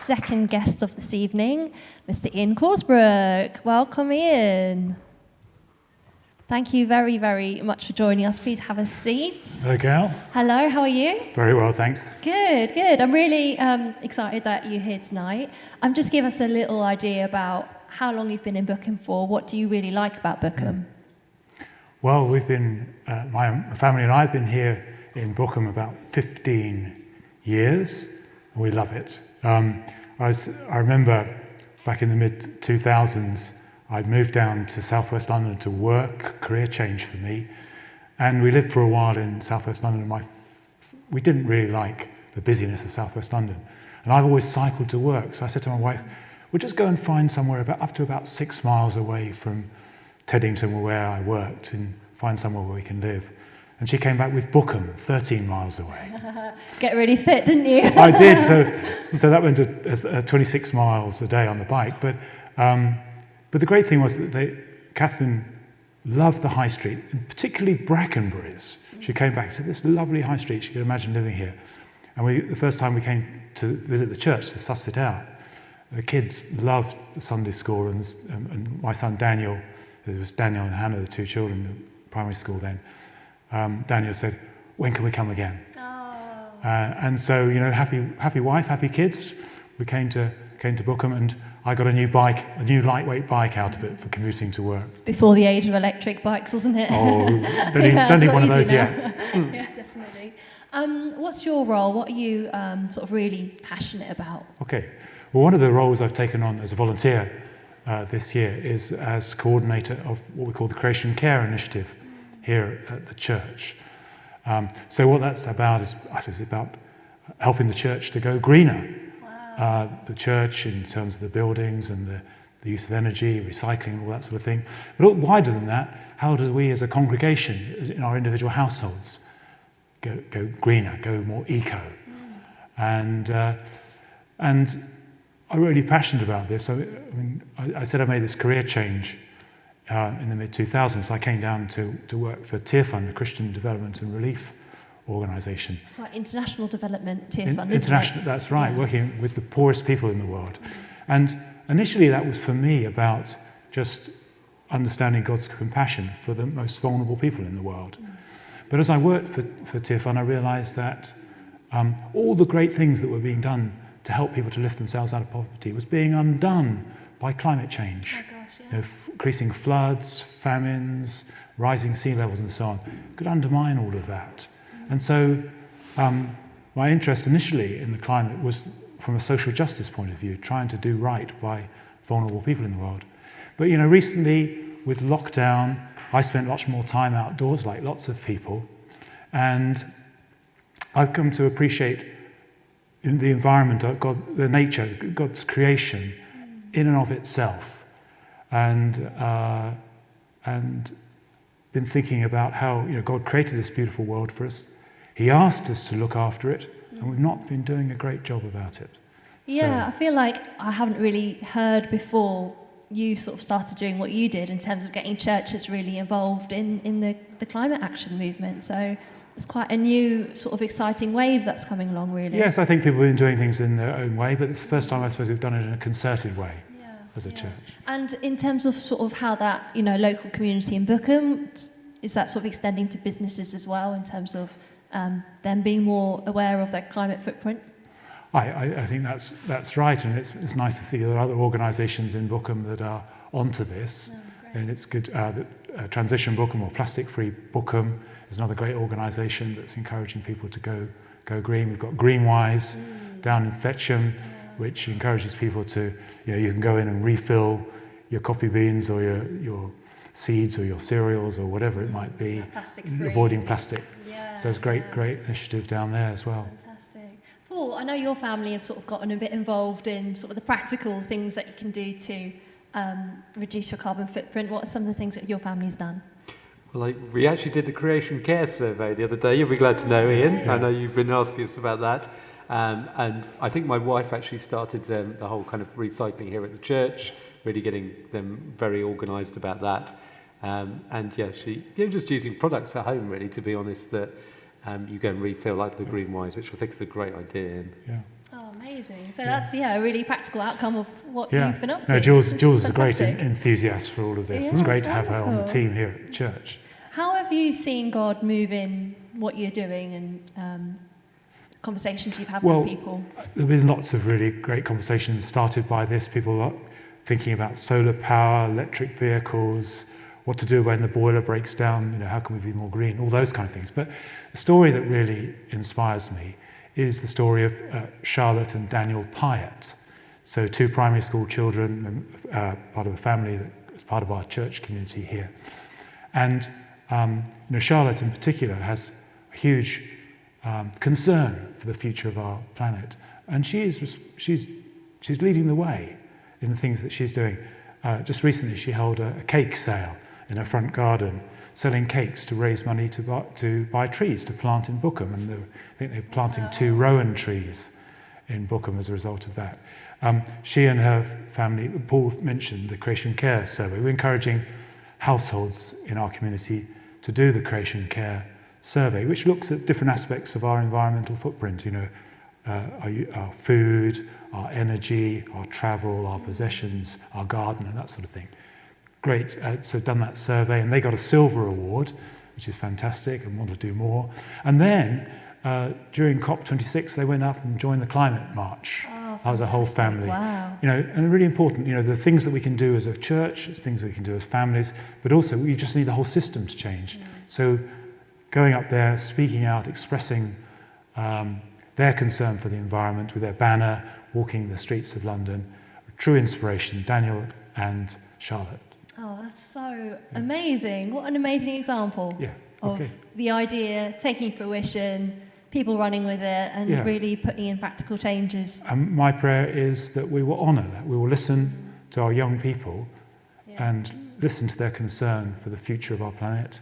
second guest of this evening, Mr. Ian Causebrook. Welcome, Ian. Thank you very, very much for joining us. Please have a seat. Hello, Gail. Hello, how are you? Very well, thanks. Good, good. I'm really excited that you're here tonight. Just give us a little idea about how long you've been in Bookham for. What do you really like about Bookham? Well, we've been, my family and I have been here in Bookham about 15 years. We love it. I remember back in the mid-2000s, I'd moved down to southwest London to work, career change for me, and we lived for a while in southwest London. We didn't really like the busyness of southwest London, and I've always cycled to work. So I said to my wife, we'll just go and find somewhere up to about 6 miles away from Teddington, where I worked, and find somewhere where we can live. And she came back with Bookham, 13 miles away. Get really fit, didn't you? I did. So that went to 26 miles a day on the bike, but the great thing was that Catherine loved the high street, and particularly Brackenbury's. She came back and said, this lovely high street, she could imagine living here. And the first time we came to visit the church to suss it out, the kids loved the Sunday school, and my son Daniel, it was Daniel and Hannah, the two children, the primary school then, Daniel said, when can we come again? Oh. And so, happy wife, happy kids, we came to Bookham, and I got a new lightweight bike out of it for commuting to work. It's before the age of electric bikes, wasn't it? Oh, don't need one of those yet. Yeah, definitely. What's your role? What are you sort of really passionate about? Okay. Well, one of the roles I've taken on as a volunteer this year is as coordinator of what we call the Creation Care Initiative here at the church. So what that's about is about helping the church to go greener. The church in terms of the buildings and the use of energy, recycling, all that sort of thing. But wider than that, how do we as a congregation in our individual households go greener, go more eco? And I'm really passionate about this. I said I made this career change in the mid-2000s. I came down to work for Tear Fund, a Christian development and relief organisation. It's quite international development, Tear Fund, isn't it? That's right, working with the poorest people in the world. And initially that was for me about just understanding God's compassion for the most vulnerable people in the world. But as I worked for Tear Fund, I realised that all the great things that were being done to help people to lift themselves out of poverty was being undone by climate change. Oh gosh, yeah. Increasing floods, famines, rising sea levels and so on could undermine all of that. And so my interest initially in the climate was from a social justice point of view, trying to do right by vulnerable people in the world. But recently with lockdown, I spent much more time outdoors, like lots of people, and I've come to appreciate the environment, God, the nature, God's creation in and of itself, and been thinking about how God created this beautiful world for us. He asked us to look after it, and we've not been doing a great job about it. Yeah, I feel like I haven't really heard before you sort of started doing what you did in terms of getting churches really involved in the climate action movement. So it's quite a new sort of exciting wave that's coming along, really. Yes, I think people have been doing things in their own way, but it's the first time I suppose we've done it in a concerted way as a church. And in terms of sort of how that, local community in Bookham, is that sort of extending to businesses as well in terms of them being more aware of their climate footprint? I think that's right, and it's nice to see there are other organisations in Bookham that are onto this, and it's good that Transition Bookham or Plastic Free Bookham is another great organisation that's encouraging people to go green. We've got Greenwise down in Fetcham, which encourages people to, you can go in and refill your coffee beans or your seeds or your cereals or whatever it might be, avoiding plastic. Yeah, so it's a great initiative down there as well. Fantastic. Paul, I know your family have sort of gotten a bit involved in sort of the practical things that you can do to reduce your carbon footprint. What are some of the things that your family's done? Well, we actually did the Creation Care survey the other day. You'll be glad to know, Ian. I know you've been asking us about that. And I think my wife actually started the whole kind of recycling here at the church, really getting them very organised about that. And she just using products at home, really, to be honest, that you go and refill, like the Greenwise, which I think is a great idea. Yeah. Oh, amazing. Amazing. So that's a really practical outcome of what Yeah. you've been up to. No, Jules is a great Fantastic. enthusiast for all of this. Yeah, It's great it's to have her on the wonderful. team here at the church. How have you seen God move in what you're doing and conversations you've had Well, with people? there have been lots of really great conversations started by this. People are thinking about solar power, electric vehicles, what to do when the boiler breaks down, how can we be more green, all those kind of things. But the story that really inspires me is the story of Charlotte and Daniel Pyatt. So 2 primary school children, part of a family that is part of our church community here. And Charlotte in particular has a huge concern for the future of our planet. And she's leading the way in the things that she's doing. Just recently she held a cake sale in her front garden, selling cakes to raise money to buy trees to plant in Bookham. And I think they're planting 2 rowan trees in Bookham as a result of that. She and her family, Paul mentioned the Creation Care Survey. We're encouraging households in our community to do the Creation Care Survey, which looks at different aspects of our environmental footprint, our food, our energy, our travel, our possessions, our garden, and that sort of thing. Great, so done that survey, and they got a silver award, which is fantastic, and want to do more. And then, during COP26, they went up and joined the climate march. Oh, That was a whole family. Wow. And really important, the things that we can do as a church, it's things we can do as families, but also we just need the whole system to change. So going up there, speaking out, expressing their concern for the environment with their banner, walking the streets of London, true inspiration, Daniel and Charlotte. Oh, that's so amazing. What an amazing example Yeah, of okay. the idea taking fruition, people running with it, and Yeah. really putting in practical changes. And my prayer is that we will honour that. We will listen to our young people and listen to their concern for the future of our planet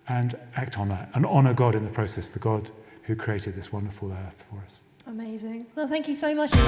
and act on that and honour God in the process, the God who created this wonderful earth for us. Amazing. Well, thank you so much, Ian.